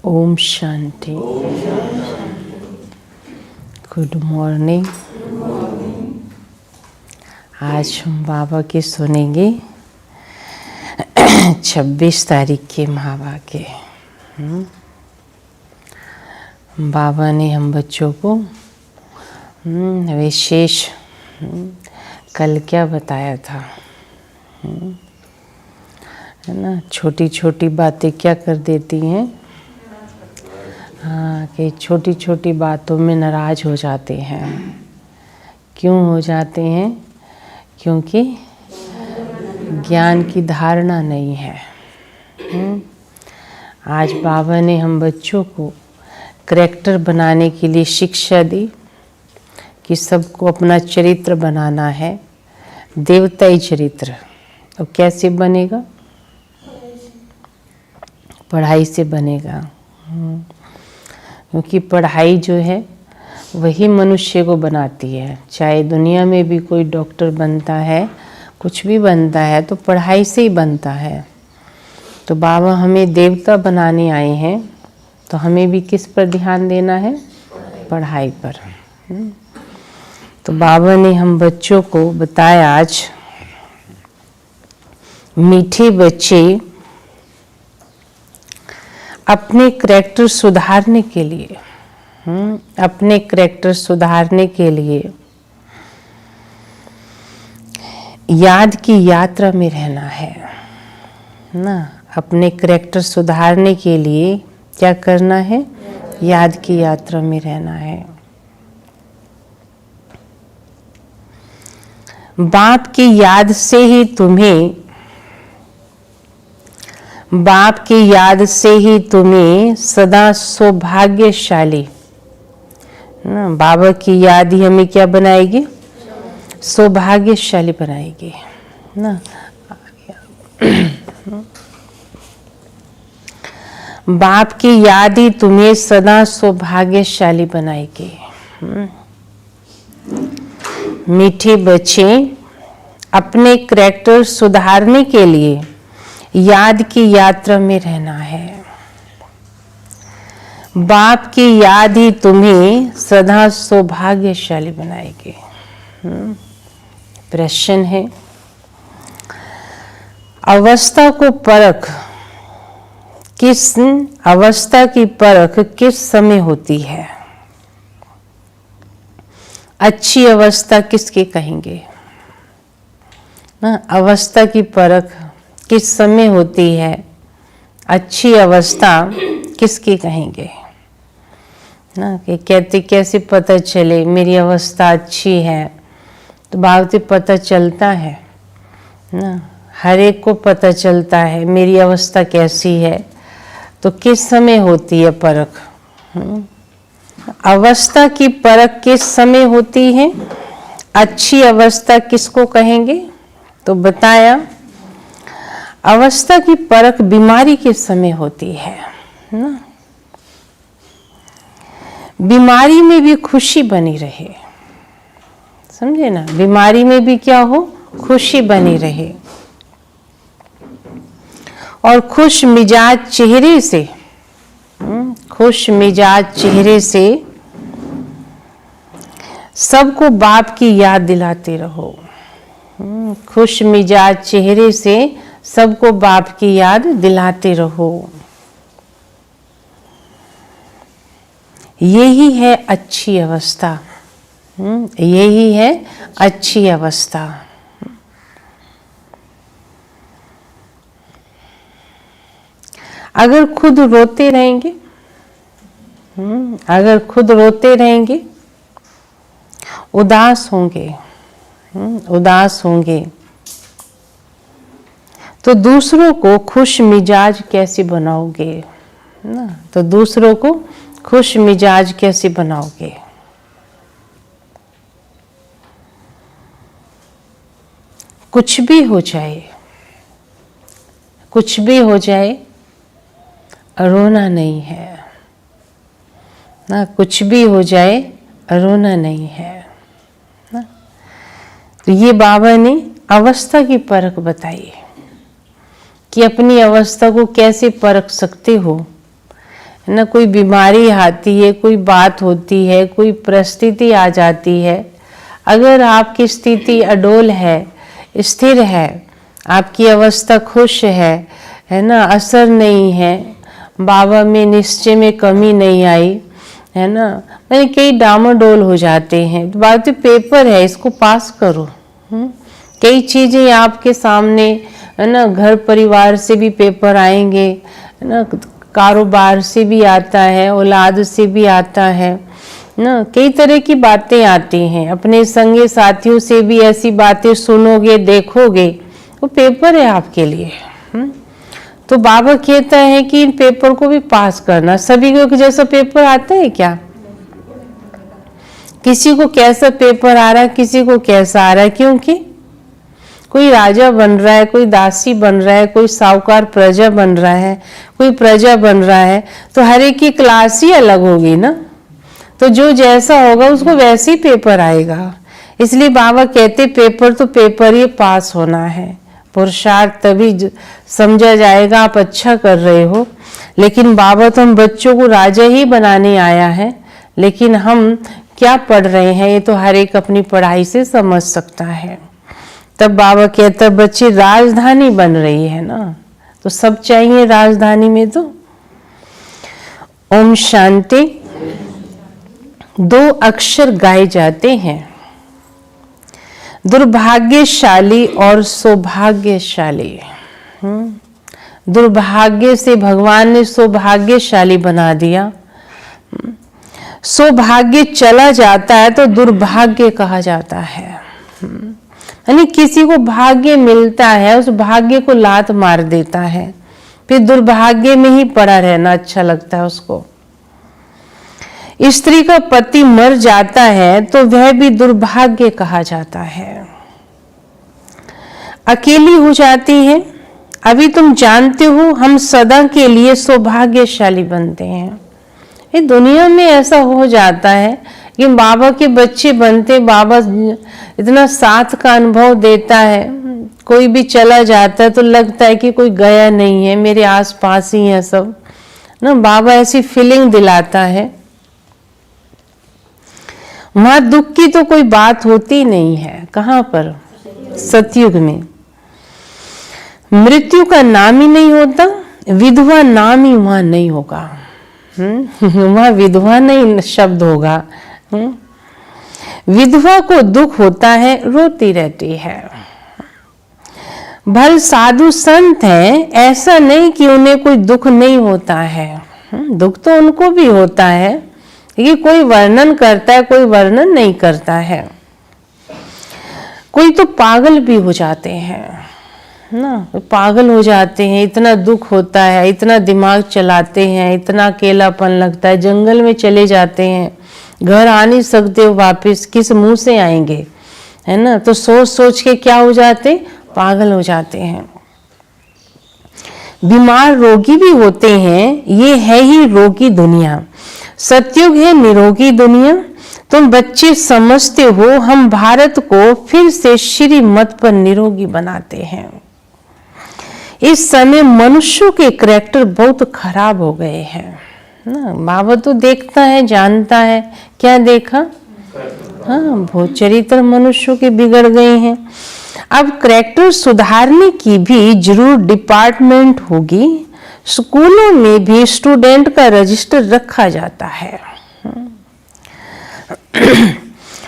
Om Shanti. Good morning. आज हम बाबा के सुनेंगे 26 तारीख के महावाक्य। बाबा ने हम बच्चों को विशेष कल क्या बताया था, है ना। छोटी छोटी बातें क्या कर देती हैं, हाँ, कि छोटी छोटी बातों में नाराज हो जाते हैं। क्यों हो जाते हैं? क्योंकि ज्ञान की धारणा नहीं है। आज बाबा ने हम बच्चों को करैक्टर बनाने के लिए शिक्षा दी कि सबको अपना चरित्र बनाना है, देवताई चरित्र। और कैसे बनेगा? पढ़ाई से बनेगा। क्योंकि पढ़ाई जो है वही मनुष्य को बनाती है। चाहे दुनिया में भी कोई डॉक्टर बनता है, कुछ भी बनता है, तो पढ़ाई से ही बनता है। तो बाबा हमें देवता बनाने आए हैं, तो हमें भी किस पर ध्यान देना है? पढ़ाई पर। तो बाबा ने हम बच्चों को बताया आज, मीठे बच्चे अपने करैक्टर सुधारने के लिए, अपने करैक्टर सुधारने के लिए याद की यात्रा में रहना है ना। अपने करैक्टर सुधारने के लिए क्या करना है? याद की यात्रा में रहना है। बाप की याद से ही तुम्हें, बाप की याद से ही तुम्हें सदा सौभाग्यशाली ना। बाबा की याद ही हमें क्या बनाएगी? सौभाग्यशाली बनाएगी ना। बाप की याद ही तुम्हें सदा सौभाग्यशाली बनाएगी। मीठे बच्चे अपने करैक्टर सुधारने के लिए याद की यात्रा में रहना है। बाप की याद ही तुम्हें सदा सौभाग्यशाली बनाएगी। प्रश्न है, अवस्था को परख, किस अवस्था की परख किस समय होती है? अच्छी अवस्था किसके कहेंगे ना? अवस्था की परख किस समय होती है? अच्छी अवस्था किसकी कहेंगे ना? कि कहते कैसे पता चले मेरी अवस्था अच्छी है? तो बाबा पता चलता है ना, हर एक को पता चलता है मेरी अवस्था कैसी है। तो किस समय होती है परख? अवस्था की परख किस समय होती है? अच्छी अवस्था किसको कहेंगे? तो बताया, अवस्था की परख बीमारी के समय होती है ना। बीमारी में भी खुशी बनी रहे, समझे ना। बीमारी में भी क्या हो? खुशी बनी रहे। और खुश मिजाज चेहरे से, खुश मिजाज चेहरे से सबको बाप की याद दिलाते रहो। खुश मिजाज चेहरे से सबको बाप की याद दिलाते रहो। यही है अच्छी अवस्था। यही है अच्छी अवस्था। अगर खुद रोते रहेंगे, अगर खुद रोते रहेंगे, उदास होंगे, उदास होंगे, तो दूसरों को खुश मिजाज कैसे बनाओगे ना? तो दूसरों को खुश मिजाज कैसे बनाओगे? कुछ भी हो जाए, कुछ भी हो जाए, रोना नहीं है ना। कुछ भी हो जाए, रोना नहीं है ना। तो ये बाबा ने अवस्था की परख बताई कि अपनी अवस्था को कैसे परख सकते हो। है ना, कोई बीमारी आती है, कोई बात होती है, कोई परिस्थिति आ जाती है, अगर आपकी स्थिति अडोल है, स्थिर है, आपकी अवस्था खुश है ना, असर नहीं है, बाबा में निश्चय में कमी नहीं आई, है ना, मैंने कई डामाडोल हो जाते हैं। तो बात पेपर है, इसको पास करो। कई चीजें आपके सामने, है ना, घर परिवार से भी पेपर आएंगे, है ना, कारोबार से भी आता है, औलाद से भी आता है ना, कई तरह की बातें आती हैं, अपने संगी साथियों से भी ऐसी बातें सुनोगे, देखोगे, वो पेपर है आपके लिए। तो बाबा कहता है कि इन पेपर को भी पास करना। सभी को जैसा पेपर आता है क्या? किसी को कैसा पेपर आ रहा है, किसी को कैसा आ रहा है, क्योंकि कोई राजा बन रहा है, कोई दासी बन रहा है, कोई साहूकार प्रजा बन रहा है, कोई प्रजा बन रहा है, तो हर एक की क्लास ही अलग होगी ना। तो जो जैसा होगा उसको वैसे ही पेपर आएगा। इसलिए बाबा कहते पेपर तो पेपर ही पास होना है, पुरुषार्थ तभी समझा जाएगा आप अच्छा कर रहे हो। लेकिन बाबा तो हम बच्चों को राजा ही बनाने आया है, लेकिन हम क्या पढ़ रहे हैं ये तो हर एक अपनी पढ़ाई से समझ सकता है। तब बाबा कहता बच्चे राजधानी बन रही है ना, तो सब चाहिए राजधानी में। तो ओम शांति। 2 अक्षर गाए जाते हैं, दुर्भाग्यशाली और सौभाग्यशाली। दुर्भाग्य से भगवान ने सौभाग्यशाली बना दिया। सौभाग्य चला जाता है तो दुर्भाग्य कहा जाता है। यानी किसी को भाग्य मिलता है, उस भाग्य को लात मार देता है, फिर दुर्भाग्य में ही पड़ा रहना अच्छा लगता है उसको। स्त्री का पति मर जाता है तो वह भी दुर्भाग्य कहा जाता है। अकेली हो जाती है, अभी तुम जानते हो हम सदा के लिए सौभाग्यशाली बनते हैं। ये दुनिया में ऐसा हो जाता है कि बाबा के बच्चे बनते, बाबा इतना साथ का अनुभव देता है, कोई भी चला जाता है तो लगता है कि कोई गया नहीं है, मेरे आसपास ही है सब ना। बाबा ऐसी फीलिंग दिलाता है। वहां दुख की तो कोई बात होती नहीं है। कहां पर? सतयुग में मृत्यु का नाम ही नहीं होता, विधवा नाम ही वहां नहीं होगा। वहां विधवा नहीं शब्द होगा। विधवा को दुख होता है, रोती रहती है। भले साधु संत हैं, ऐसा नहीं कि उन्हें कोई दुख नहीं होता है, दुख तो उनको भी होता है। ये कोई वर्णन करता है, कोई वर्णन नहीं करता है। कोई तो पागल भी हो जाते हैं ना, पागल हो जाते हैं, इतना दुख होता है, इतना दिमाग चलाते हैं, इतना अकेलापन लगता है, जंगल में चले जाते हैं, घर आ नहीं सकते हो वापस, किस मुंह से आएंगे, है ना। तो सोच सोच के क्या हो जाते, पागल हो जाते हैं। बीमार रोगी भी होते हैं, ये है ही रोगी दुनिया। सतयुग है निरोगी दुनिया। तुम बच्चे समझते हो हम भारत को फिर से श्रीमत पर निरोगी बनाते हैं। इस समय मनुष्यों के करैक्टर बहुत खराब हो गए हैं ना। बाबा तो देखता है, जानता है। क्या देखा? हाँ, बहुत चरित्र मनुष्यों के बिगड़ गए हैं। अब करैक्टर सुधारने की भी जरूर डिपार्टमेंट होगी। स्कूलों में भी स्टूडेंट का रजिस्टर रखा जाता है।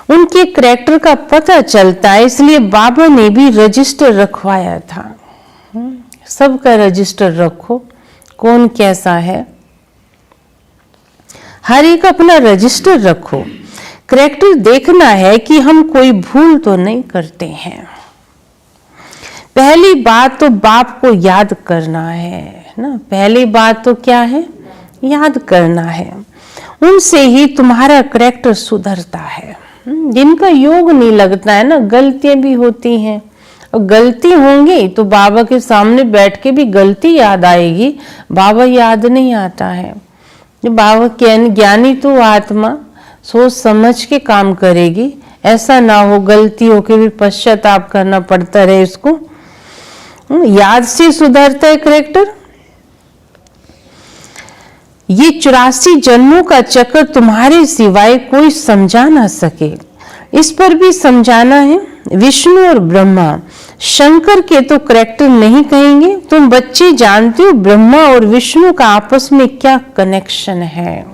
उनके करैक्टर का पता चलता है, इसलिए बाबा ने भी रजिस्टर रखवाया था। सबका रजिस्टर रखो, कौन कैसा है, हर एक अपना रजिस्टर रखो। करैक्टर देखना है कि हम कोई भूल तो नहीं करते हैं। पहली बात तो बाप को याद करना है ना। पहली बात तो क्या है? याद करना है। उनसे ही तुम्हारा करैक्टर सुधरता है। जिनका योग नहीं लगता है ना, गलतियां भी होती हैं, और गलती होंगी तो बाबा के सामने बैठ के भी गलती याद आएगी, बाबा याद नहीं आता है। बाबा ज्ञानी तो आत्मा सोच समझ के काम करेगी, ऐसा ना हो गलती होके भी पश्चाताप करना पड़ता रहे इसको। याद से सुधरता है करैक्टर। ये 84 जन्मों का चक्र तुम्हारे सिवाय कोई समझा ना सके। इस पर भी समझाना है। विष्णु और ब्रह्मा, शंकर के तो करेक्टर नहीं कहेंगे। तुम बच्चे जानते हो ब्रह्मा और विष्णु का आपस में क्या कनेक्शन है।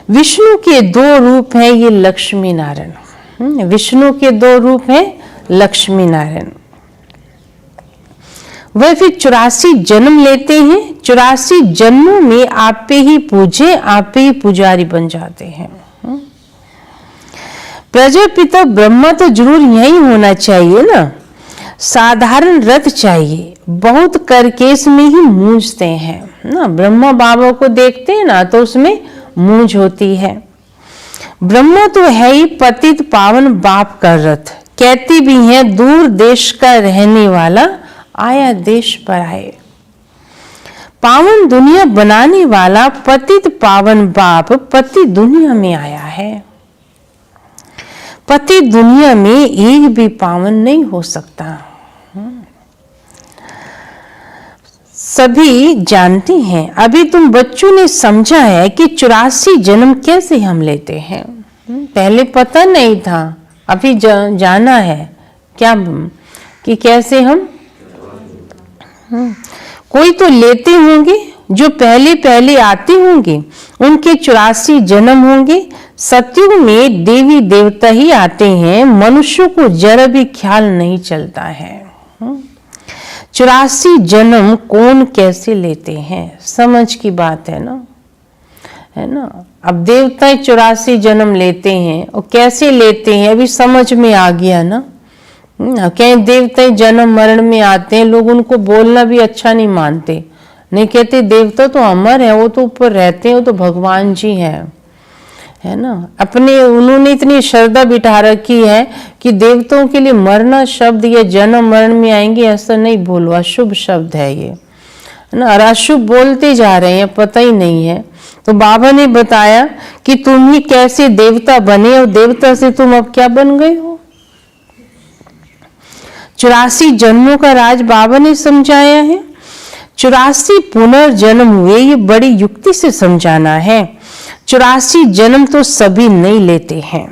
विष्णु के 2 रूप हैं, ये लक्ष्मी नारायण। विष्णु के 2 रूप हैं, लक्ष्मी नारायण। वह फिर 84 जन्म लेते हैं। 84 जन्मों में आप पे ही पूजे, आप पे ही पुजारी बन जाते हैं। प्रजापिता ब्रह्मा तो जरूर यही होना चाहिए ना। साधारण रथ चाहिए, बहुत करकेस में ही मूंझते हैं ना। ब्रह्मा बाबा को देखते हैं ना तो उसमें मूंझ होती है। ब्रह्मा तो है ही पतित पावन बाप का रथ। कहती भी है दूर देश का रहने वाला आया देश पर आए। पावन दुनिया बनाने वाला पतित पावन बाप पति दुनिया में आया है। पति दुनिया में एक भी पावन नहीं हो सकता। सभी जानते हैं। अभी तुम बच्चों ने समझा है कि 84 जन्म कैसे हम लेते हैं। पहले पता नहीं था, अभी जाना है क्या कि कैसे हम कोई तो लेते होंगे जो पहले पहले आते होंगे, उनके 84 जन्म होंगे। सतयुग में देवी देवता ही आते हैं, मनुष्यों को जरा भी ख्याल नहीं चलता है। 84 जन्म कौन कैसे लेते हैं, समझ की बात है ना, है ना। अब देवता 84 जन्म लेते हैं और कैसे लेते हैं अभी समझ में आ गया ना। कहीं देवता जन्म मरण में आते हैं, लोग उनको बोलना भी अच्छा नहीं मानते, नहीं कहते देवता तो अमर है, वो तो ऊपर रहते हैं, वो तो भगवान जी हैं, है ना। अपने उन्होंने इतनी श्रद्धा बिठा रखी है कि देवताओं के लिए मरना शब्द या जन्म मरण में आएंगे ऐसा नहीं बोलो, अशुभ शब्द है ये, है ना। और अशुभ बोलते जा रहे हैं, पता ही नहीं है। तो बाबा ने बताया कि तुम ही कैसे देवता बने और देवता से तुम अब क्या बन गए हो। 84 जन्मों का राज बाबा ने समझाया है। 84 पुनर्जन्म हुए, ये बड़ी युक्ति से समझाना है। 84 जन्म तो सभी नहीं लेते हैं,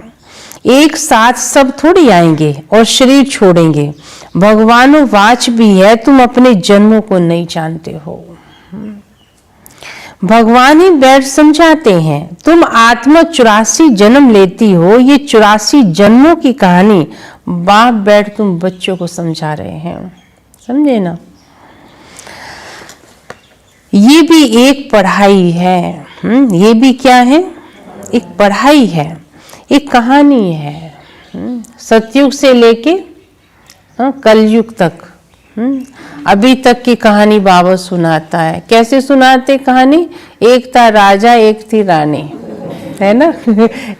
एक साथ सब थोड़ी आएंगे और शरीर छोड़ेंगे। भगवानो वाच भी है, तुम अपने जन्मों को नहीं जानते हो। भगवान ही बैठ समझाते हैं। तुम आत्मा 84 जन्म लेती हो, ये 84 जन्मों की कहानी बाप बैठ तुम बच्चों को समझा रहे हैं, समझे ना। ये भी एक पढ़ाई है। ये भी क्या है, एक पढ़ाई है, एक कहानी है। सतयुग से लेके कलयुग तक, अभी तक की कहानी बाबा सुनाता है। कैसे सुनाते कहानी, एक था राजा एक थी रानी, है ना।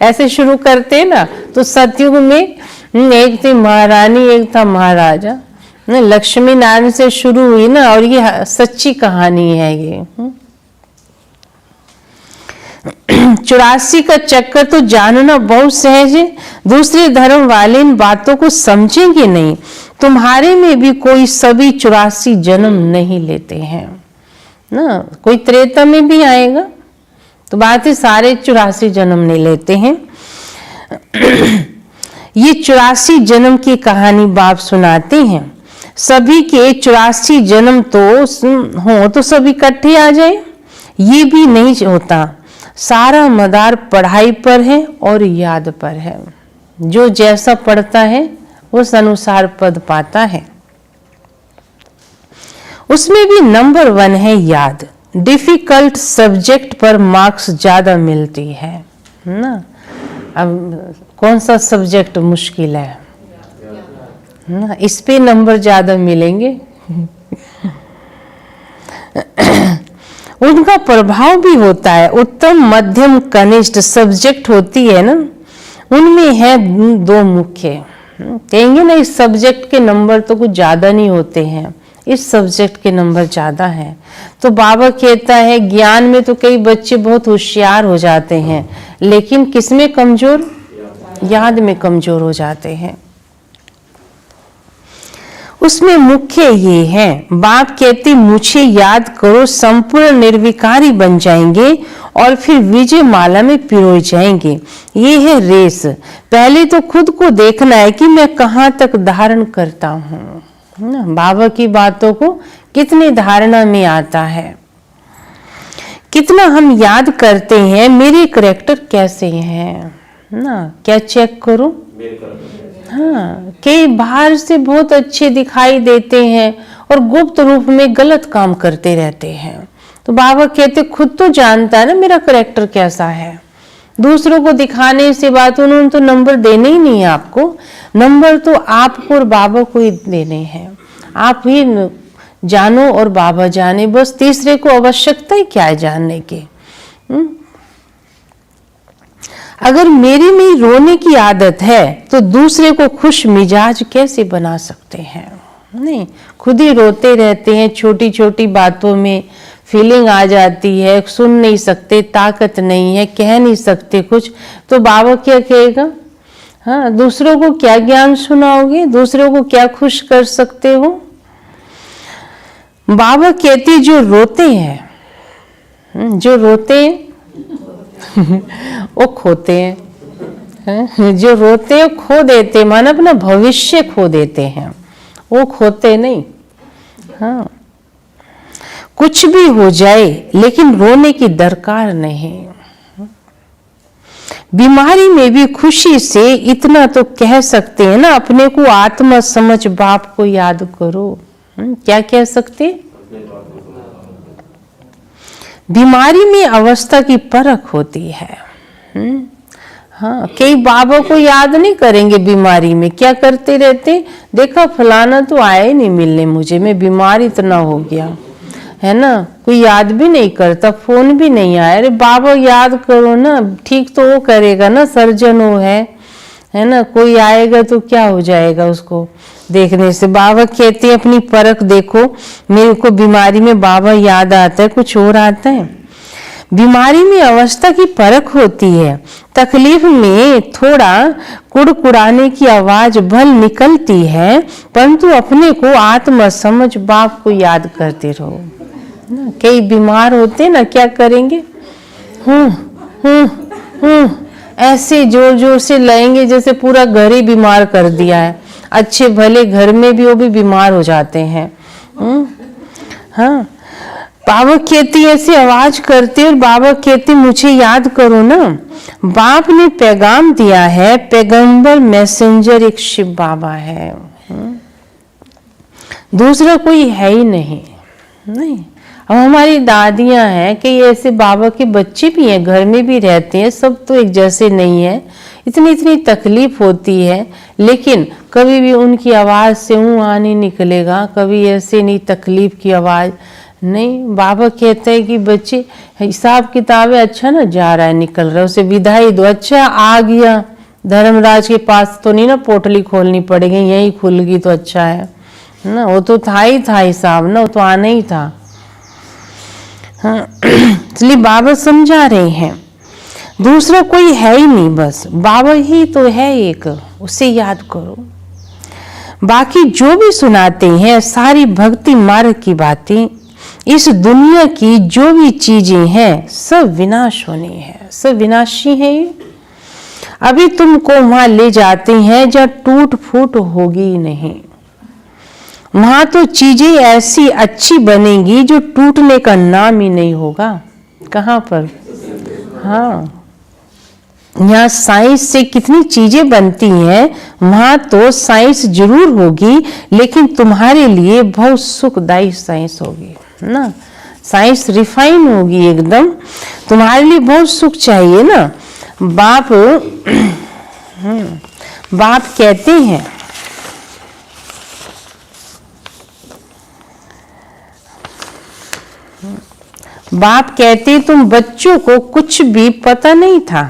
ऐसे शुरू करते ना। तो सतयुग में एक थी महारानी एक था महाराजा, लक्ष्मी नारायण से शुरू हुई ना, और ये सच्ची कहानी है ये। 84 का चक्कर तो जानना बहुत सहज है। दूसरे धर्म वाले इन बातों को समझेंगे नहीं। तुम्हारे में भी कोई सभी 84 जन्म नहीं लेते हैं ना। कोई त्रेता में भी आएगा तो बात है, सारे 84 जन्म नहीं लेते हैं। ये 84 जन्म की कहानी बाप सुनाते हैं। सभी के 84 जन्म तो हो तो सब इकट्ठे आ जाए, ये भी नहीं होता। सारा मदार पढ़ाई पर है और याद पर है। जो जैसा पढ़ता है उस अनुसार पद पाता है। उसमें भी नंबर 1 है याद। डिफिकल्ट सब्जेक्ट पर मार्क्स ज्यादा मिलती है ना। अब कौन सा सब्जेक्ट मुश्किल है ना, इस पे नंबर ज्यादा मिलेंगे। उनका प्रभाव भी होता है। उत्तम मध्यम कनिष्ठ सब्जेक्ट होती है ना, उनमें है 2 मुख्य। कहेंगे ना इस सब्जेक्ट के नंबर तो कुछ ज्यादा नहीं होते हैं, इस सब्जेक्ट के नंबर ज्यादा हैं। तो बाबा कहता है ज्ञान में तो कई बच्चे बहुत होशियार हो जाते हैं, लेकिन किसमें कमजोर, याद में कमजोर हो जाते हैं। उसमें मुख्य ये है, बाप कहते मुझे याद करो, संपूर्ण निर्विकारी बन जाएंगे और फिर विजय माला में पिरोए जाएंगे। ये है रेस। पहले तो खुद को देखना है कि मैं कहाँ तक धारण करता हूँ ना, बाबा की बातों को कितनी धारणा में आता है, कितना हम याद करते हैं, मेरे करैक्टर कैसे हैं ना, क्या चेक करो। हाँ, कई बाहर से बहुत अच्छे दिखाई देते हैं और गुप्त रूप में गलत काम करते रहते हैं। तो बाबा कहते खुद तो जानता है ना मेरा करैक्टर कैसा है, दूसरों को दिखाने से बात, उन्होंने तो नंबर देने ही नहीं है आपको, नंबर तो आपको और बाबा को ही देने हैं। आप ही जानो और बाबा जाने, बस तीसरे को आवश्यकता ही क्या है जानने की। अगर मेरी में रोने की आदत है तो दूसरे को खुश मिजाज कैसे बना सकते हैं? नहीं, खुद ही रोते रहते हैं, छोटी छोटी बातों में फीलिंग आ जाती है, सुन नहीं सकते, ताकत नहीं है, कह नहीं सकते कुछ, तो बाबा क्या कहेगा? हाँ, दूसरों को क्या ज्ञान सुनाओगे, दूसरों को क्या खुश कर सकते हो? बाबा कहते जो रोते हैं, जो रोते हैं वो खोते हैं, जो रोते हैं खो देते, माना अपना भविष्य खो देते हैं, वो खोते नहीं। हाँ, कुछ भी हो जाए लेकिन रोने की दरकार नहीं। बीमारी में भी खुशी से इतना तो कह सकते हैं ना, अपने को आत्मा समझ बाप को याद करो। क्या कह सकते? बीमारी में अवस्था की परख होती है। हाँ, कई बाबा को याद नहीं करेंगे बीमारी में, क्या करते रहते, देखा फलाना तो आया ही नहीं मिलने मुझे, मैं बीमार इतना हो गया है ना, कोई याद भी नहीं करता, फोन भी नहीं आया। अरे बाबा याद करो ना, ठीक तो वो करेगा ना, सर्जन वो है ना, कोई आएगा तो क्या हो जाएगा उसको देखने से। बाबा कहते हैं अपनी परख देखो, मेरे को बीमारी में बाबा याद आता है, कुछ और आता है? बीमारी में अवस्था की परख होती है, तकलीफ में थोड़ा कुड़कुड़ाने की आवाज भल निकलती है, परंतु अपने को आत्मा समझ बाप को याद करते रहो ना। कई बीमार होते ना, क्या करेंगे? ऐसे जोर जोर से लाएंगे जैसे पूरा घर ही बीमार कर दिया है। अच्छे भले घर में भी वो भी बीमार हो जाते हैं। हाँ, बाबा कहती ऐसी आवाज करते और बाबा कहते मुझे याद करो ना, बाप ने पैगाम दिया है, पैगंबर मैसेंजर एक शिव बाबा है, दूसरा कोई है ही नहीं। अब हमारी दादियां हैं कि ऐसे बाबा के बच्चे भी हैं, घर में भी रहते हैं, सब तो एक जैसे नहीं है, इतनी इतनी तकलीफ होती है, लेकिन कभी भी उनकी आवाज से नहीं निकलेगा, कभी ऐसे नहीं तकलीफ की आवाज नहीं। बाबा कहते हैं कि बच्चे हिसाब किताब है, अच्छा ना जा रहा है, निकल रहा है, उसे विदाई दो, अच्छा आ गया, धर्मराज के पास तो नहीं ना पोटली खोलनी पड़ेगी, यही खुल गई तो अच्छा है ना, वो तो था हिसाब ना, वो तो आना ही था। हाँ, इसलिए बाबा समझा रहे हैं दूसरा कोई है ही नहीं, बस बाबा ही तो है एक, उसे याद करो। बाकी जो भी सुनाते हैं सारी भक्ति मार्ग की बातें, इस दुनिया की जो भी चीजें हैं सब विनाश होनी है, सब विनाशी है। ये अभी तुमको वहां ले जाते हैं जहाँ टूट फूट होगी नहीं, वहां तो चीजें ऐसी अच्छी बनेंगी जो टूटने का नाम ही नहीं होगा। कहाँ पर? हाँ, यहाँ साइंस से कितनी चीजें बनती हैं, वहां तो साइंस जरूर होगी, लेकिन तुम्हारे लिए बहुत सुखदायी साइंस होगी ना, साइंस रिफाइन होगी एकदम, तुम्हारे लिए बहुत सुख चाहिए ना। बाप कहते हैं बाप कहते तुम बच्चों को कुछ भी पता नहीं था,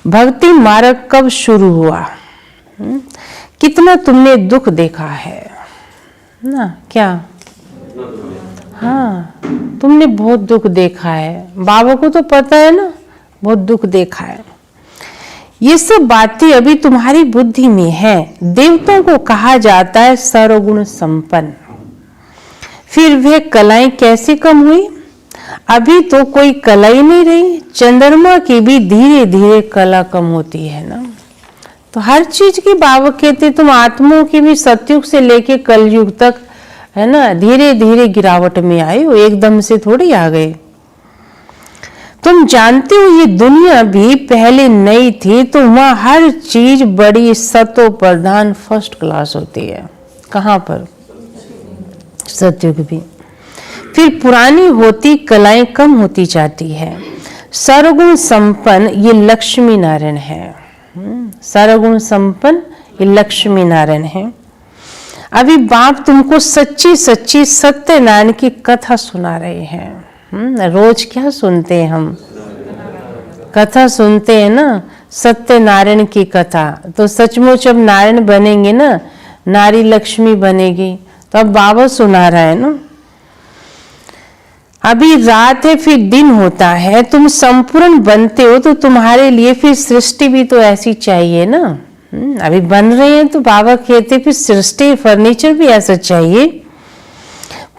भक्ति मार्ग कब शुरू हुआ, कितना तुमने दुख देखा है ना, क्या? हाँ, तुमने बहुत दुख देखा है, बाबा को तो पता है ना, बहुत दुख देखा है। ये सब बातें अभी तुम्हारी बुद्धि में है। देवताओं को कहा जाता है सर्वगुण संपन्न। फिर वे कलाएं कैसे कम हुई? अभी तो कोई कला ही नहीं रही। चंद्रमा की भी धीरे धीरे कला कम होती है ना। तो हर चीज की बाबा कहते तुम आत्माओं की भी सतयुग से लेके कलयुग तक है ना धीरे धीरे गिरावट में आए हो, एकदम से थोड़ी आ गए। तुम जानते हो ये दुनिया भी पहले नई थी तो वहां हर चीज बड़ी सतो प्रधान फर्स्ट क्लास होती है। कहाँ पर? सतयुग भी। फिर पुरानी होती कलाएं कम होती जाती है। सर्वगुण संपन्न ये लक्ष्मी नारायण है। सर्वगुण संपन्न ये लक्ष्मी नारायण है। अभी बाप तुमको सच्ची सच्ची सत्यनारायण की कथा सुना रहे हैं। रोज क्या सुनते हैं हम? कथा सुनते हैं ना, सत्यनारायण की कथा। तो सचमुच अब नारायण बनेंगे ना, नारी लक्ष्मी बनेगी। तो अब बाबा सुना रहा है ना। अभी रात है फिर दिन होता है, तुम संपूर्ण बनते हो तो तुम्हारे लिए फिर सृष्टि भी तो ऐसी चाहिए ना। अभी बन रहे हैं तो बाबा कहते फिर सृष्टि फर्नीचर भी ऐसा चाहिए।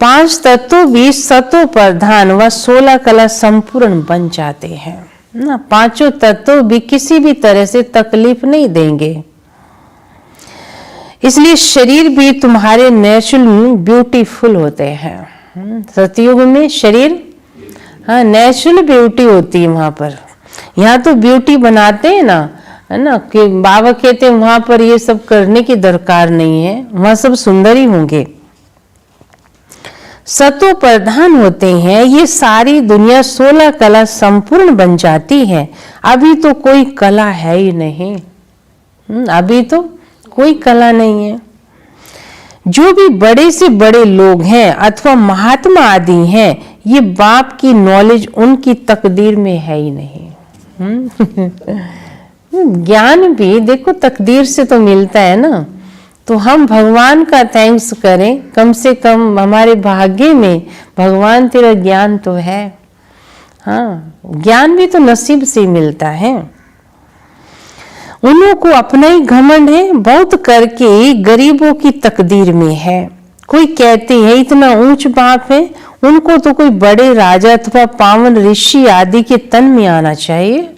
5 तत्व भी सतो प्रधान व 16 कला संपूर्ण बन जाते हैं ना। 5 तत्व भी किसी भी तरह से तकलीफ नहीं देंगे। इसलिए शरीर भी तुम्हारे नेचुरल ब्यूटीफुल होते हैं। सतयुग में शरीर नेचुरल ब्यूटी होती है वहां पर। यहाँ तो ब्यूटी बनाते हैं ना, है ना, कि बाबा कहते हैं वहां पर ये सब करने की दरकार नहीं है, वहां सब सुंदर ही होंगे। सतो प्रधान होते हैं। ये सारी दुनिया 16 कला संपूर्ण बन जाती है। अभी तो कोई कला है ही नहीं। अभी तो कोई कला नहीं है। जो भी बड़े से बड़े लोग हैं अथवा महात्मा आदि हैं, ये बाप की नॉलेज उनकी तकदीर में है ही नहीं। ज्ञान भी देखो तकदीर से तो मिलता है ना। तो हम भगवान का थैंक्स करें, कम से कम हमारे भाग्य में भगवान तेरा ज्ञान तो है। हाँ, ज्ञान भी तो नसीब से मिलता है। उन्हों को अपना ही घमंड है, बहुत करके गरीबों की तकदीर में है। कोई कहते हैं इतना ऊंच बाप है, उनको तो कोई बड़े राजा अथवा पावन ऋषि आदि के तन में आना चाहिए,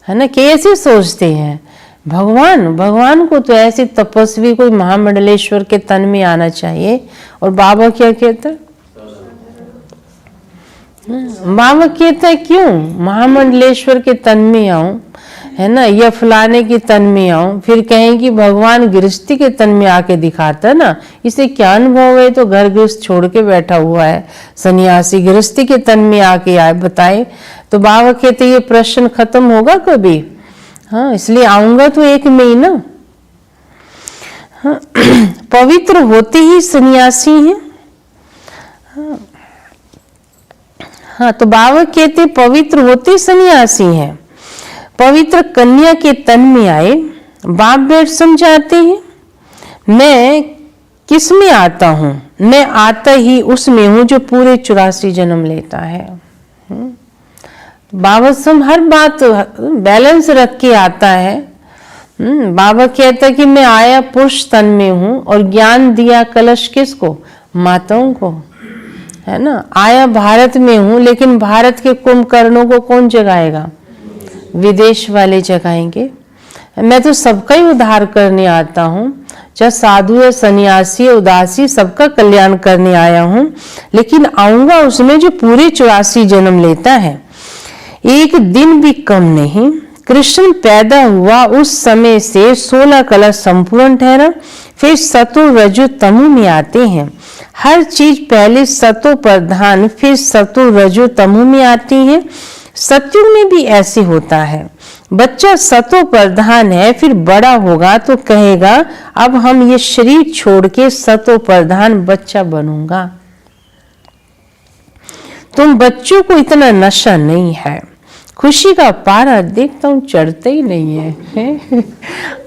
है ना। कैसे सोचते हैं? भगवान को तो ऐसे तपस्वी कोई महामंडलेश्वर के तन में आना चाहिए। और बाबा क्या कहता है? बाबा कहता है क्यों महामंडलेश्वर के तन में आऊं, है ना, या फलाने के तन में आऊं। फिर कहें कि भगवान गृहस्थी के तन में आके दिखाता ना, इसे क्या अनुभव है? तो घर गृहस्थ छोड़ के बैठा हुआ है सन्यासी, गृहस्थी के तन में आके आए बताए। तो बाबा कहते ये प्रश्न खत्म होगा कभी? हाँ, इसलिए आऊंगा तो एक में ही ना। हाँ, पवित्र होते ही सन्यासी हैं। हाँ, तो बाबा कहते पवित्र होते सन्यासी हैं। पवित्र कन्या के तन में आए, बाप बैठ समझाते हैं मैं किस में आता हूं? मैं आता ही उसमें हूं जो पूरे 84 जन्म लेता है। बाबा सब हर बात बैलेंस रख के आता है। बाबा कहता कि मैं आया पुरुष तन में हूं और ज्ञान दिया कलश किसको? माताओं को, है ना। आया भारत में हूं लेकिन भारत के कुंभकर्णों को कौन जगाएगा? विदेश वाले जगाएंगे। मैं तो सबका ही उद्धार करने आता हूँ, चाहे साधु है, सन्यासी है, उदासी, सबका कल्याण करने आया हूँ। लेकिन आऊंगा उसमें जो पूरे 84 जन्म लेता है, एक दिन भी कम नहीं। कृष्ण पैदा हुआ उस समय से 16 कला संपूर्ण ठहरा। फिर सतो रजो तमो में आते हैं। हर चीज पहले सतो प्रधान फिर सतो रजो तमो में आती है। सतयुग में भी ऐसे होता है। बच्चा सतो प्रधान है, फिर बड़ा होगा तो कहेगा अब हम ये शरीर छोड़ के सतो प्रधान बच्चा बनूंगा। तुम बच्चों को इतना नशा नहीं है। खुशी का पारा देखता हूँ चढ़ता ही नहीं है।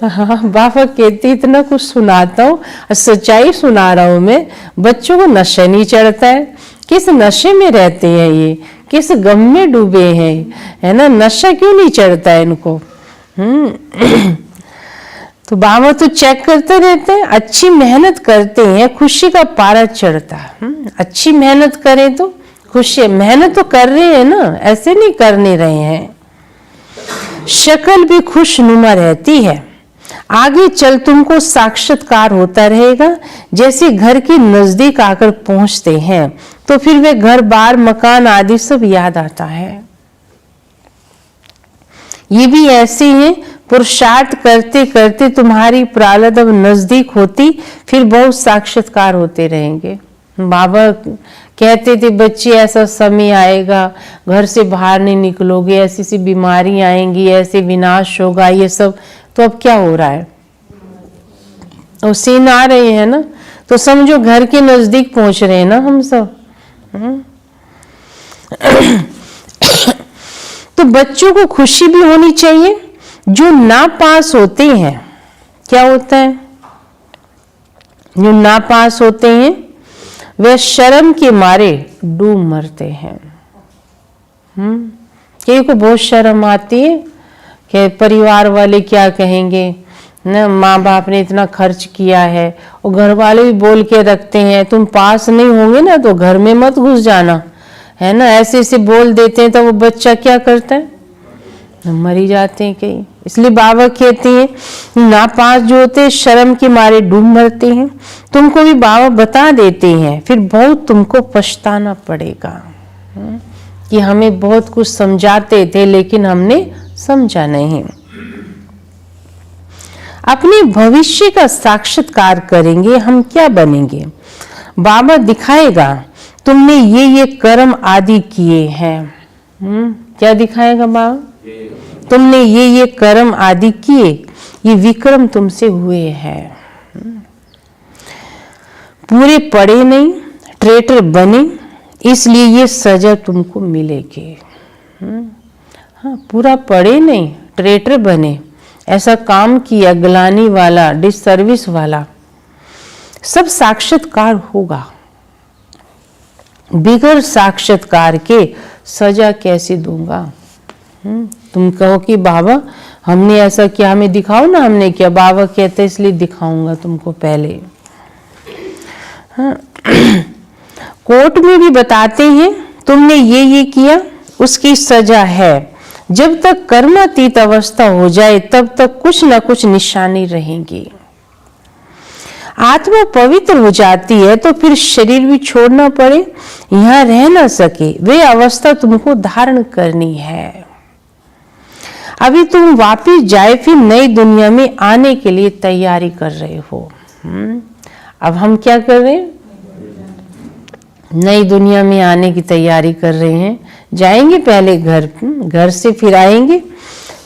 हाँ, बाबा कहते इतना कुछ सुनाता हूँ, सच्चाई सुना रहा हूँ मैं। बच्चों को नशा नहीं चढ़ता है। किस नशे में रहते हैं ये, किस गम में डूबे हैं, है ना। नशा क्यों नहीं चढ़ता है इनको? तो बाबा तो चेक करते रहते हैं, अच्छी मेहनत करते हैं, खुशी का पारा चढ़ता है। अच्छी मेहनत करें तो खुशी, मेहनत तो कर रहे हैं ना, ऐसे नहीं करने रहे हैं। शक्ल भी खुशनुमा रहती है। आगे चल तुमको साक्षात्कार होता रहेगा। जैसे घर के नजदीक आकर पहुंचते हैं तो फिर वे घर बार मकान आदि सब याद आता है। ये भी ऐसे हैं, पुरुषार्थ करते करते तुम्हारी प्रारब्ध अब नजदीक होती, फिर बहुत साक्षात्कार होते रहेंगे। बाबा कहते थे बच्चे ऐसा समय आएगा, घर से बाहर नहीं निकलोगे, ऐसी सी बीमारी आएंगी, ऐसे विनाश होगा, ये सब। तो अब क्या हो रहा है, और सीन आ रहे हैं ना, तो समझो घर के नजदीक पहुंच रहे हैं ना हम सब। तो बच्चों को खुशी भी होनी चाहिए। जो ना पास होते हैं, क्या होता है, जो ना पास होते हैं वे शर्म के मारे डूब मरते हैं। कई को बहुत शर्म आती है कि परिवार वाले क्या कहेंगे ना, माँ बाप ने इतना खर्च किया है, और घर वाले भी बोल के रखते हैं तुम पास नहीं होंगे ना तो घर में मत घुस जाना, है ना, ऐसे ऐसे बोल देते हैं। तो वो बच्चा क्या करता है, मर ही जाते हैं कई। इसलिए बाबा कहते हैं ना पास जो होते हैं शर्म के मारे डूब मरते हैं। तुमको भी बाबा बता देते हैं, फिर बहुत तुमको पछताना पड़ेगा कि हमें बहुत कुछ समझाते थे लेकिन हमने समझा नहीं। अपने भविष्य का साक्षात्कार करेंगे, हम क्या बनेंगे। बाबा दिखाएगा तुमने ये कर्म आदि किए हैं। क्या दिखाएगा बाबा, तुमने ये कर्म आदि किए, ये विक्रम तुमसे हुए हैं। पूरे पढ़े नहीं, ट्रेटर बने, इसलिए ये सजा तुमको मिलेगी। हाँ, पूरा पढ़े नहीं, ट्रेटर बने, ऐसा काम किया गलानी वाला, डिसर्विस वाला, सब साक्षात्कार होगा। बिगड़ साक्षात्कार के सजा कैसे दूंगा। तुम कहो कि बाबा हमने ऐसा किया, हमें दिखाओ ना हमने किया। बाबा कहते इसलिए दिखाऊंगा तुमको पहले। हाँ। कोर्ट में भी बताते हैं तुमने ये किया, उसकी सजा है। जब तक कर्मातीत अवस्था हो जाए तब तक कुछ न कुछ निशानी रहेंगी। आत्मा पवित्र हो जाती है तो फिर शरीर भी छोड़ना पड़े, यहाँ रह ना सके, वे अवस्था तुमको धारण करनी है। अभी तुम वापिस जाए फिर नई दुनिया में आने के लिए तैयारी कर रहे हो। अब हम क्या कर रहे हैं, नई दुनिया में आने की तैयारी कर रहे हैं। जाएंगे पहले घर से फिर आएंगे।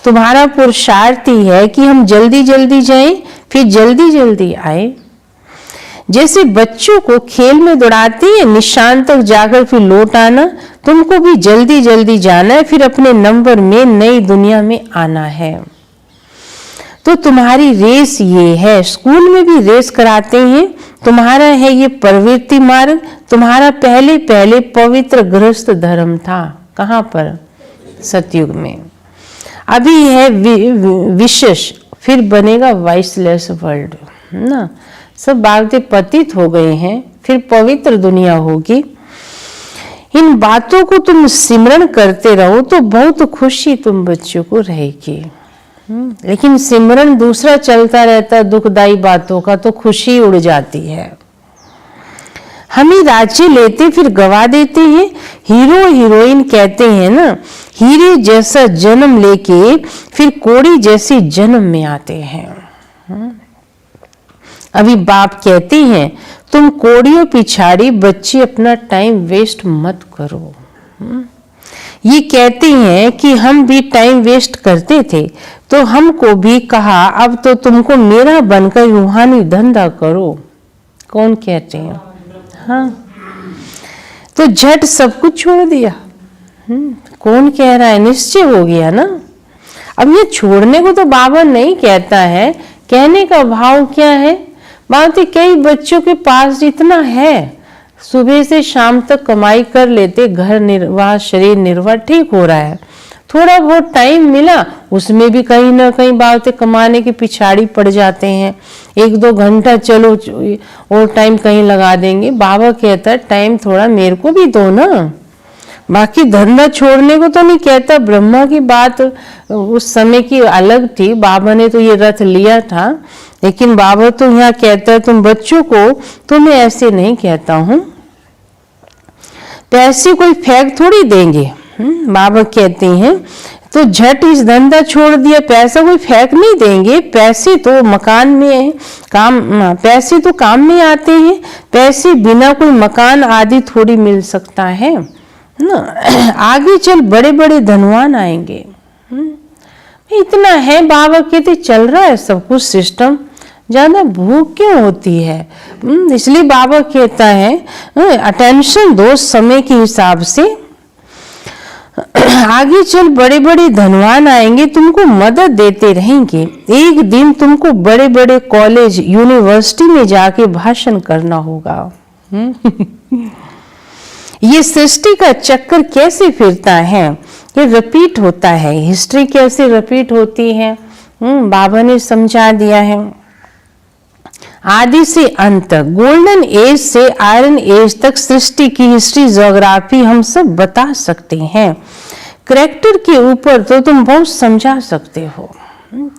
तुम्हारा पुरुषार्थ ही है कि हम जल्दी जल्दी जाएं फिर जल्दी जल्दी आए। जैसे बच्चों को खेल में दौड़ाते हैं, निशान तक जाकर फिर लौट आना, तुमको भी जल्दी जल्दी जाना है, फिर अपने नंबर में नई दुनिया में आना है। तो तुम्हारी रेस ये है। स्कूल में भी रेस कराते हैं, तुम्हारा है ये प्रवृत्ति मार्ग। तुम्हारा पहले पहले पवित्र गृहस्थ धर्म था, कहाँ पर, सतयुग में। अभी है विशेष, फिर बनेगा वाइसलेस वर्ल्ड ना। सब बातें पतित हो गए हैं, फिर पवित्र दुनिया होगी। इन बातों को तुम सिमरण करते रहो तो बहुत खुशी तुम बच्चों को रहेगी। लेकिन सिमरण दूसरा चलता रहता है दुखदाई बातों का, तो खुशी उड़ जाती है। हम ही राज्य लेते फिर गवा देते हैं। हीरो हीरोइन कहते हैं ना, हीरे जैसा जन्म लेके फिर कोड़ी जैसी जन्म में आते हैं। अभी बाप कहते हैं तुम कोड़ियों पिछाड़ी बच्चे अपना टाइम वेस्ट मत करो। ये कहते हैं कि हम भी टाइम वेस्ट करते थे, तो हमको भी कहा अब तो तुमको मेरा बनकर रूहानी धंधा करो। कौन कहते हैं, हाँ, तो झट सब कुछ छोड़ दिया। कौन कह रहा है, निश्चय हो गया ना। अब ये छोड़ने को तो बाबा नहीं कहता है, कहने का भाव क्या है। बात है कई बच्चों के पास इतना है, सुबह से शाम तक कमाई कर लेते, घर निर्वाह, शरीर निर्वाह ठीक हो रहा है, थोड़ा बहुत टाइम मिला उसमें भी कहीं ना कहीं बातें कमाने की पिछाड़ी पड़ जाते हैं। 1-2 घंटा चलो और टाइम कहीं लगा देंगे। बाबा कहता है टाइम थोड़ा मेरे को भी दो ना। बाकी धंधा छोड़ने को तो नहीं कहता, ब्रह्मा की बात उस समय की अलग थी, बाबा ने तो ये रथ लिया था, लेकिन बाबा तो यहाँ कहता है तुम बच्चों को तो मैं ऐसे नहीं कहता हूं, पैसे कोई फेंक थोड़ी देंगे। बाबा कहते हैं तो झट इस धंधा छोड़ दिया, पैसा कोई फेंक नहीं देंगे, पैसे तो मकान में पैसे तो काम में आते हैं, पैसे बिना कोई मकान आदि थोड़ी मिल सकता है ना। आगे चल बड़े बड़े धनवान आएंगे। इतना है, बाबा कहते चल रहा है सब कुछ सिस्टम, ज्यादा भूख क्यों होती है। इसलिए बाबा कहता है अटेंशन दो समय के हिसाब से। आगे चल बड़े बड़े धनवान आएंगे, तुमको मदद देते रहेंगे। एक दिन तुमको बड़े बड़े कॉलेज यूनिवर्सिटी में जाके भाषण करना होगा। ये सृष्टि का चक्कर कैसे फिरता है, ये रिपीट होता है। हिस्ट्री कैसे रिपीट होती है बाबा ने समझा दिया है। आदि से अंत तक, गोल्डन एज से आयरन एज तक सृष्टि की हिस्ट्री, ज्योग्राफी हम सब बता सकते हैं। करैक्टर के ऊपर तो तुम बहुत समझा सकते हो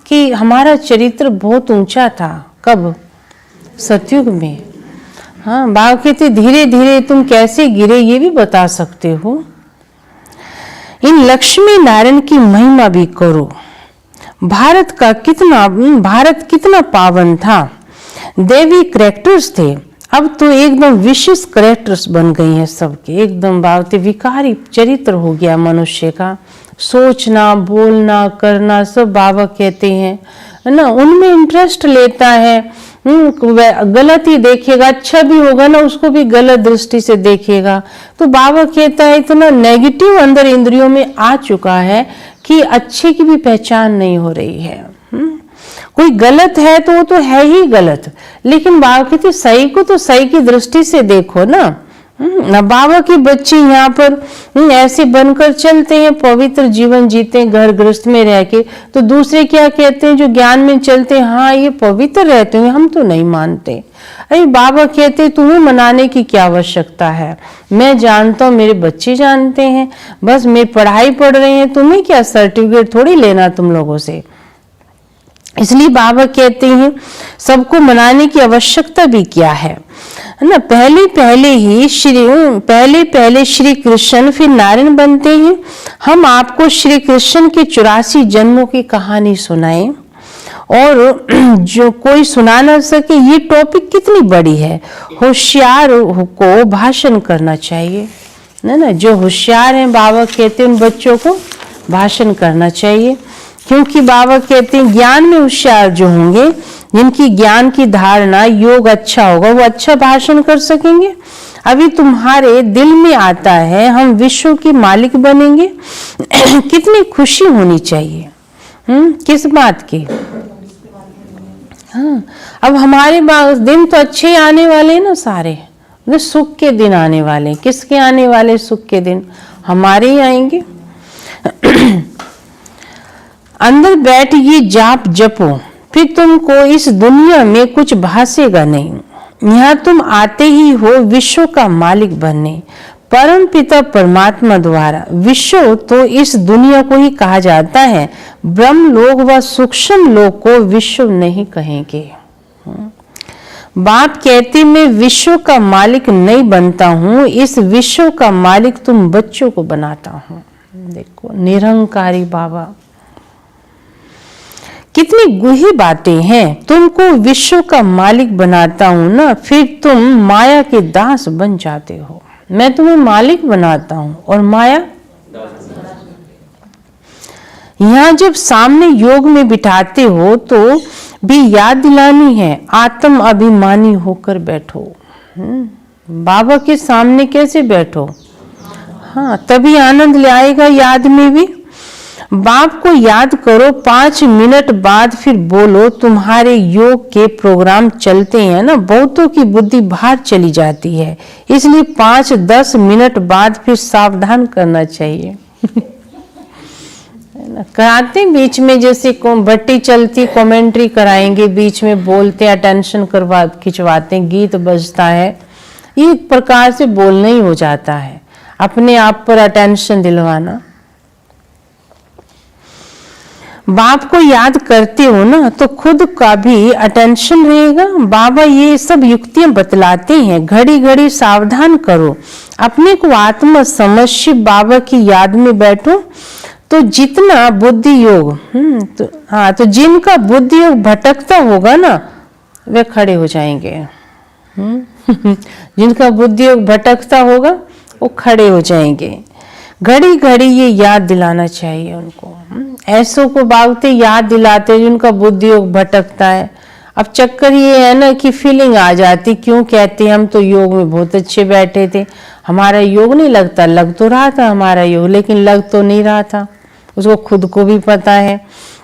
कि हमारा चरित्र बहुत ऊंचा था। कब? सतयुग में। हाँ, बाबा कहते धीरे धीरे तुम कैसे गिरे ये भी बता सकते हो। इन लक्ष्मी नारायण की महिमा भी करो। भारत कितना पावन था, देवी करैक्टर्स थे, अब तो एकदम विशेष करैक्टर्स बन गई हैं सबके, एकदम बावते विकारी चरित्र हो गया मनुष्य का। सोचना, बोलना, करना सब बाबा कहते हैं ना, उनमें इंटरेस्ट लेता है। गलत ही देखेगा, अच्छा भी होगा ना उसको भी गलत दृष्टि से देखेगा। तो बाबा कहता है इतना नेगेटिव अंदर इंद्रियों में आ चुका है कि अच्छे की भी पहचान नहीं हो रही है। कोई गलत है तो वो तो है ही गलत, लेकिन बाबा कहते सही को तो सही की दृष्टि से देखो ना। बाबा के बच्चे यहाँ पर ऐसे बनकर चलते हैं, पवित्र जीवन जीते हैं घर गृहस्थ में रह के, तो दूसरे क्या कहते हैं जो ज्ञान में चलते हैं, हाँ ये पवित्र रहते हैं, हम तो नहीं मानते। अरे बाबा कहते तुम्हें मनाने की क्या आवश्यकता है, मैं जानता हूँ, मेरे बच्चे जानते हैं, बस मैं पढ़ाई पढ़ रहे हैं, तुम्हें क्या सर्टिफिकेट थोड़ी लेना तुम लोगों से। इसलिए बाबा कहते हैं सबको मनाने की आवश्यकता भी क्या है ना। पहले पहले श्री कृष्ण फिर नारायण बनते हैं। हम आपको श्री कृष्ण के 84 जन्मों की कहानी सुनाएं, और जो कोई सुना ना सके, ये टॉपिक कितनी बड़ी है। होशियार को भाषण करना चाहिए ना, जो होशियार हैं बाबा कहते हैं उन बच्चों को भाषण करना चाहिए, क्योंकि बाबा कहते हैं ज्ञान में होशियार जो होंगे, जिनकी ज्ञान की धारणा योग अच्छा होगा, वो अच्छा भाषण कर सकेंगे। अभी तुम्हारे दिल में आता है हम विश्व के मालिक बनेंगे, कितनी खुशी होनी चाहिए। किस बात की? हाँ, अब हमारे दिन तो अच्छे आने वाले हैं ना, सारे सुख के दिन आने वाले। किसके आने वाले सुख के दिन? हमारे ही आएंगे। अंदर बैठ ये जाप जपो, फिर तुमको इस दुनिया में कुछ भासेगा नहीं। यहाँ तुम आते ही हो विश्व का मालिक बनने, परम पिता परमात्मा द्वारा। विश्व तो इस दुनिया को ही कहा जाता है, ब्रह्म लोक व सूक्ष्म लोक को विश्व नहीं कहेंगे। बाप कहते मैं विश्व का मालिक नहीं बनता हूँ, इस विश्व का मालिक तुम बच्चों को बनाता हूँ। देखो निरंकारी बाबा, कितनी गुही बातें हैं। तुमको विश्व का मालिक बनाता हूं ना, फिर तुम माया के दास बन जाते हो। मैं तुम्हें मालिक बनाता हूं और माया। यहाँ जब सामने योग में बिठाते हो तो भी याद दिलानी है, आत्म अभिमानी होकर बैठो। बाबा के सामने कैसे बैठो? हाँ, तभी आनंद ले आएगा याद में भी। बाप को याद करो, 5 मिनट बाद फिर बोलो। तुम्हारे योग के प्रोग्राम चलते हैं ना, बहुतों की बुद्धि बाहर चली जाती है, इसलिए 5-10 मिनट बाद फिर सावधान करना चाहिए। कराते बीच में, जैसे बट्टी चलती कमेंट्री कराएंगे, बीच में बोलते अटेंशन करवा खिंचवाते, गीत बजता है, ये एक प्रकार से बोलना ही हो जाता है, अपने आप पर अटेंशन दिलवाना। बाप को याद करते हो ना तो खुद का भी अटेंशन रहेगा। बाबा ये सब युक्तियां बतलाते हैं, घड़ी घड़ी सावधान करो, अपने को आत्मा समझ शिव बाबा की याद में बैठो, तो जितना बुद्धि योग तो जिनका बुद्धि योग भटकता होगा ना वे खड़े हो जाएंगे। जिनका बुद्धि योग भटकता होगा वो खड़े हो जाएंगे। घड़ी घड़ी ये याद दिलाना चाहिए उनको। ऐसों को बागते याद दिलाते जिनका बुद्धि योग भटकता है। अब चक्कर ये है ना कि फीलिंग आ जाती, क्यों कहते हम तो योग में बहुत अच्छे बैठे थे, हमारा योग नहीं लगता। लग तो रहा था हमारा योग, लेकिन लग तो नहीं रहा था, उसको खुद को भी पता है।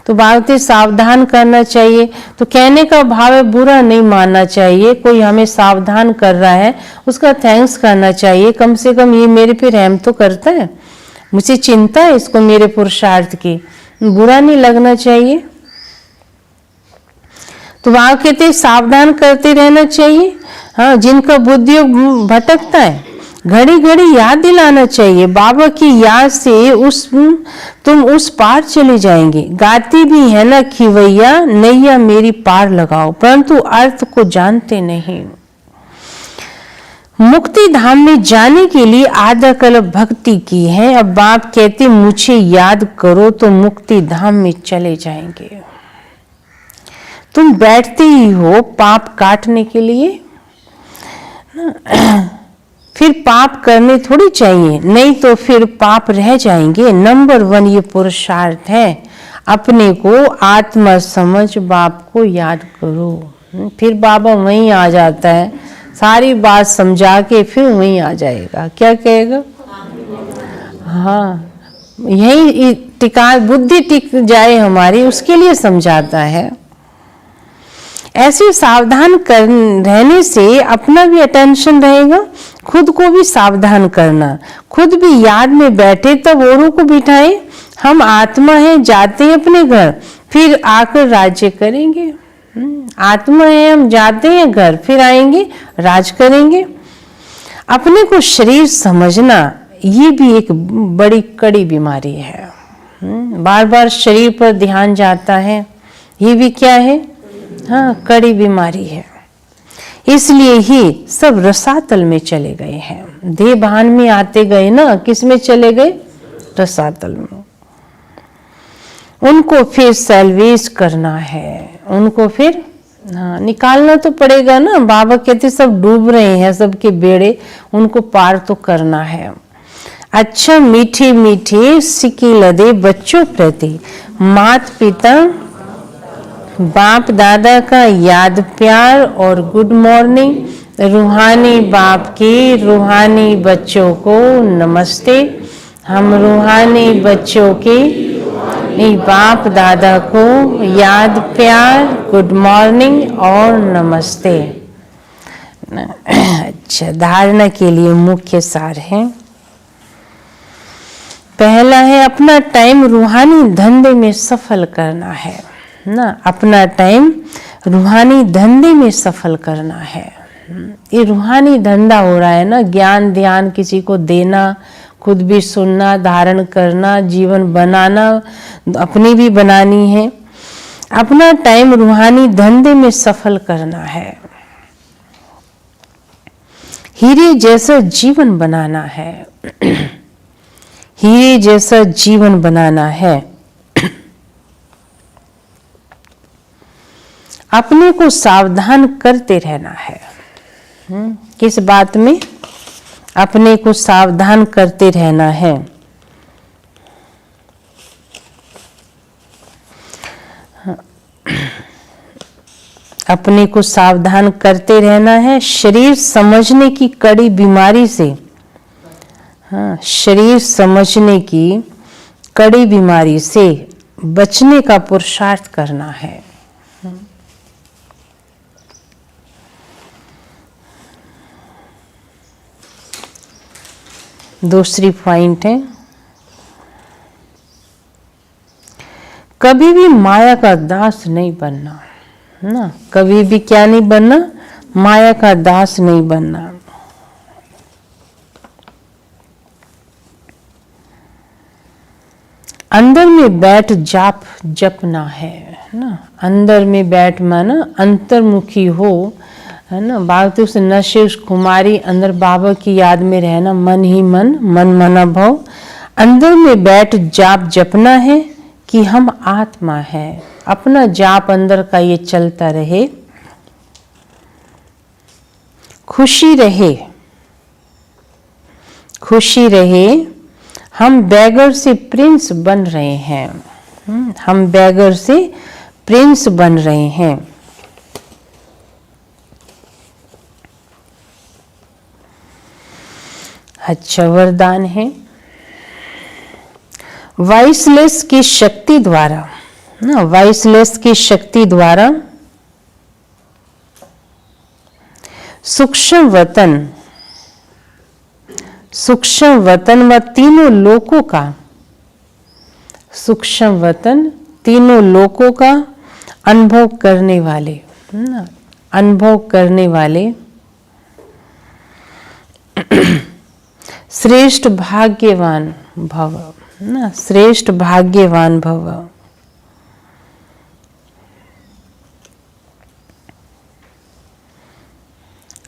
तो बागते सावधान करना चाहिए। तो कहने का भाव है बुरा नहीं मानना चाहिए, कोई हमें सावधान कर रहा है उसका थैंक्स करना चाहिए, कम से कम ये मेरे पे रहम तो करता है, मुझे चिंता है इसको मेरे पुरुषार्थ की, बुरा नहीं लगना चाहिए। तो वहां कहते सावधान करते रहना चाहिए। हाँ, जिनका बुद्धि भटकता है घड़ी घड़ी याद दिलाना चाहिए। बाबा की याद से तुम उस पार चले जाएंगे। गाती भी है ना खिवैया नैया मेरी पार लगाओ, परंतु अर्थ को जानते नहीं। मुक्ति धाम में जाने के लिए आधा कल्प भक्ति की है। अब बाप कहते मुझे याद करो तो मुक्ति धाम में चले जाएंगे। तुम बैठते ही हो पाप काटने के लिए, फिर पाप करने थोड़ी चाहिए, नहीं तो फिर पाप रह जाएंगे। नंबर 1 ये पुरुषार्थ है, अपने को आत्मा समझ बाप को याद करो। फिर बाबा वहीं आ जाता है, सारी बात समझा के फिर वहीं आ जाएगा। क्या कहेगा? हाँ, यही टिका बुद्धि टिक जाए हमारी, उसके लिए समझाता है। ऐसे सावधान कर रहने से अपना भी अटेंशन रहेगा, खुद को भी सावधान करना, खुद भी याद में बैठे तब औरों को बिठाए। हम आत्मा हैं, जाते हैं अपने घर, फिर आकर राज्य करेंगे। आत्मा है, हम जाते हैं घर, फिर आएंगे राज करेंगे। अपने को शरीर समझना ये भी एक बड़ी कड़ी बीमारी है। बार बार शरीर पर ध्यान जाता है, ये भी क्या है? हाँ, कड़ी बीमारी है। इसलिए ही सब रसातल में चले गए हैं। देह भान में आते गए ना, किस में चले गए? रसातल में। उनको फिर सैल्वेज करना है, उनको फिर निकालना तो पड़ेगा ना। बाबा कहते सब डूब रहे हैं, सबके बेड़े, उनको पार तो करना है। अच्छा मीठे मीठे सिक्के लदे बच्चों प्रति माता पिता बाप दादा का याद प्यार और गुड मॉर्निंग। रूहानी बाप के रूहानी बच्चों को नमस्ते। हम रूहानी बच्चों के बाप दादा को याद प्यार गुड मॉर्निंग और नमस्ते। अच्छा, धारणा के लिए मुख्य सार है। पहला है अपना टाइम रूहानी धंधे में सफल करना है ना, अपना टाइम रूहानी धंधे में सफल करना है। ये रूहानी धंधा हो रहा है ना, ज्ञान ध्यान किसी को देना, खुद भी सुनना, धारण करना, जीवन बनाना, अपनी भी बनानी है। अपना टाइम रूहानी धंधे में सफल करना है। हीरे जैसा जीवन बनाना है। हीरे जैसा जीवन बनाना है। अपने को सावधान करते रहना है। किस बात में? अपने को सावधान करते रहना है। अपने को सावधान करते रहना है। शरीर समझने की कड़ी बीमारी से, हाँ, शरीर समझने की कड़ी बीमारी से बचने का पुरुषार्थ करना है। दूसरी पॉइंट है कभी भी माया का दास नहीं बनना, ना, कभी भी क्या नहीं बनना, माया का दास नहीं बनना। अंदर में बैठ जाप जपना है ना, अंदर में बैठ माना अंतर्मुखी हो, है ना, बाबा उस नशे उस कुमारी अंदर बाबा की याद में रहना, मन ही मन, मन मना भव। अंदर में बैठ जाप जपना है कि हम आत्मा है, अपना जाप अंदर का ये चलता रहे, खुशी रहे, खुशी रहे। हम बैगर से प्रिंस बन रहे हैं, हम बैगर से प्रिंस बन रहे हैं। अच्छा वरदान है, वाइसलेस की शक्ति द्वारा ना, वाइसलेस की शक्ति द्वारा सूक्ष्म वतन, सूक्ष्म वतन व तीनों लोकों का, सूक्ष्म वतन तीनों लोकों का अनुभव करने वाले, अनुभव करने वाले श्रेष्ठ भाग्यवान भव, ना, श्रेष्ठ भाग्यवान भव।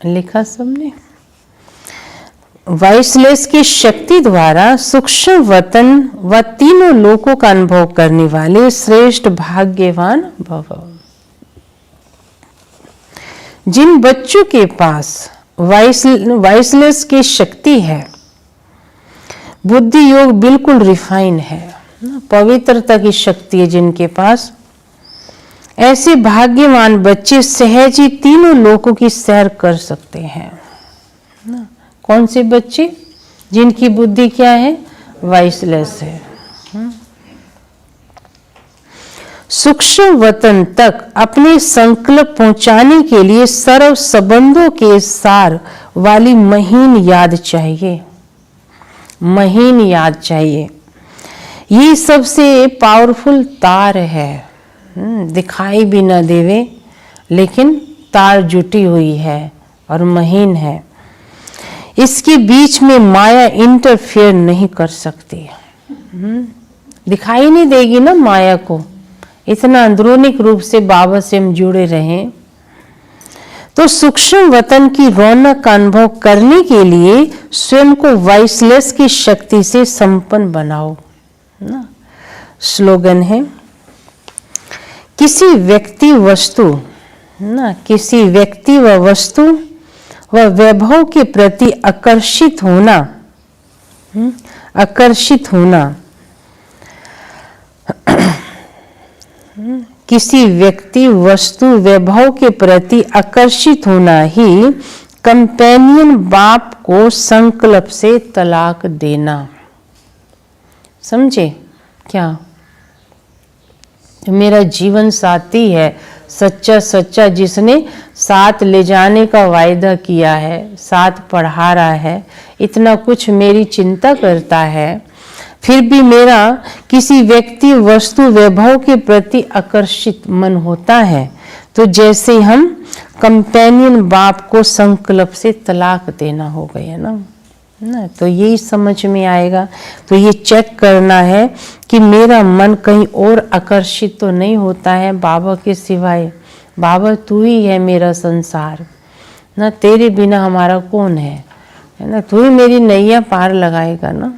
लिखा सबने, वाइसलेस की शक्ति द्वारा सूक्ष्म वतन व तीनों लोकों का अनुभव करने वाले श्रेष्ठ भाग्यवान भव। जिन बच्चों के पास वाइसलेस की शक्ति है, बुद्धि योग बिल्कुल रिफाइन है, पवित्रता की शक्ति है जिनके पास, ऐसे भाग्यवान बच्चे सहज ही तीनों लोकों की सैर कर सकते हैं। कौन से बच्चे? जिनकी बुद्धि क्या है? वाइसलेस है। सूक्ष्म वतन तक अपने संकल्प पहुंचाने के लिए सर्व संबंधों के सार वाली महीन याद चाहिए, महीन याद चाहिए। ये सबसे पावरफुल तार है, दिखाई भी ना देवे लेकिन तार जुटी हुई है और महीन है। इसके बीच में माया इंटरफेयर नहीं कर सकती, दिखाई नहीं देगी ना माया को, इतना अंदरूनी रूप से बाबा से हम जुड़े रहें। तो सूक्ष्म वतन की रौनक का अनुभव करने के लिए स्वयं को वाइसलेस की शक्ति से संपन्न बनाओ ना। स्लोगन है, किसी व्यक्ति वस्तु ना, किसी व्यक्ति व वस्तु व वैभव के प्रति आकर्षित होना, आकर्षित होना, किसी व्यक्ति वस्तु वैभव के प्रति आकर्षित होना ही कंपेनियन बाप को संकल्प से तलाक देना। समझे क्या? मेरा जीवन साथी है, सच्चा सच्चा, जिसने साथ ले जाने का वायदा किया है, साथ पढ़ा रहा है, इतना कुछ मेरी चिंता करता है, फिर भी मेरा किसी व्यक्ति वस्तु वैभव के प्रति आकर्षित मन होता है, तो जैसे हम कंपेनियन बाप को संकल्प से तलाक देना हो गया ना, तो यही समझ में आएगा। तो ये चेक करना है कि मेरा मन कहीं और आकर्षित तो नहीं होता है बाबा के सिवाय। बाबा तू ही है मेरा संसार ना, तेरे बिना हमारा कौन है ना, तू ही मेरी नैया पार लगाएगा ना।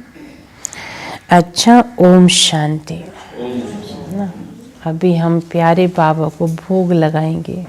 अच्छा, ओम शांति ना। अभी हम प्यारे बाबा को भोग लगाएंगे।